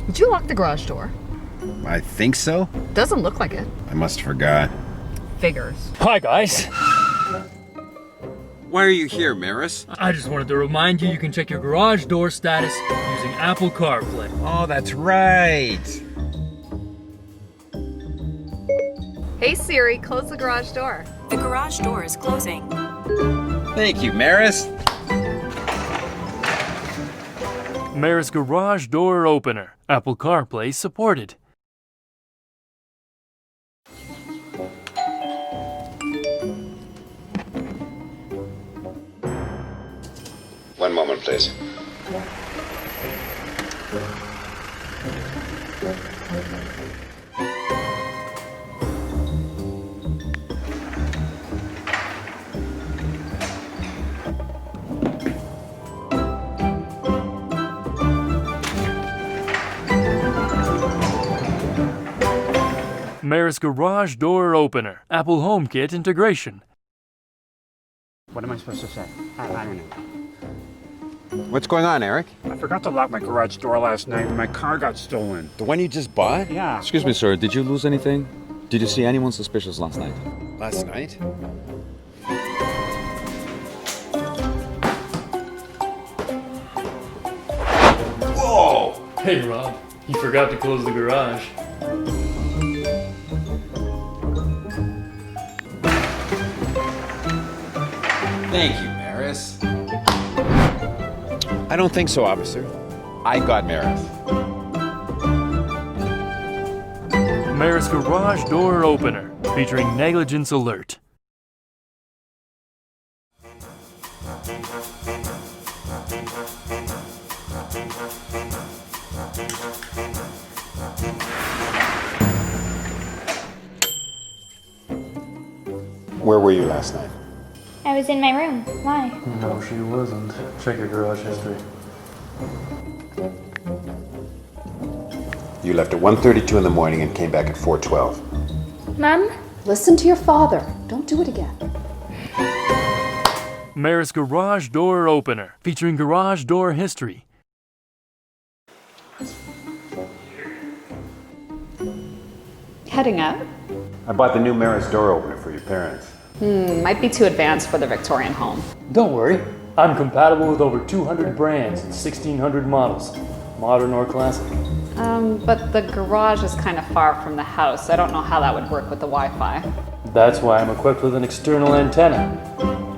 Did you lock the garage door? I think so. Doesn't look like it. I must have forgot. Figures. Hi guys. Why are you here, Meross? I just wanted to remind you can check your garage door status using Apple CarPlay. Oh, that's right. Hey Siri, close the garage door. The garage door is closing. Thank you, Meross. Meross garage door opener. Apple CarPlay supported. One moment, please. Meross garage door opener. Apple HomeKit integration. What am I supposed to say? I don't know. What's going on, Eric? I forgot to lock my garage door last night and my car got stolen. The one you just bought? Yeah. Excuse me, sir, did you lose anything? Did you see anyone suspicious last night? Last night? Whoa! Hey Rob, you forgot to close the garage. Thank you, Meross. I don't think so, officer. I got Meross. Meross garage door opener. Featuring negligence alert. Where were you last night? I was in my room. Why? No, she wasn't. Check your garage history. You left at 1:32 in the morning and came back at 4:12. Mom? Listen to your father. Don't do it again. Meross garage door opener. Featuring garage door history. Heading out? I bought the new Meross door opener for your parents. Might be too advanced for the Victorian home. Don't worry. I'm compatible with over 200 brands and 1,600 models. Modern or classic. But the garage is kind of far from the house. I don't know how that would work with the Wi-Fi. That's why I'm equipped with an external antenna.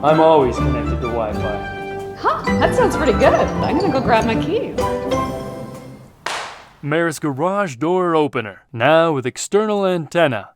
I'm always connected to Wi-Fi. Huh, that sounds pretty good. I'm gonna go grab my keys. Meross garage door opener. Now with external antenna.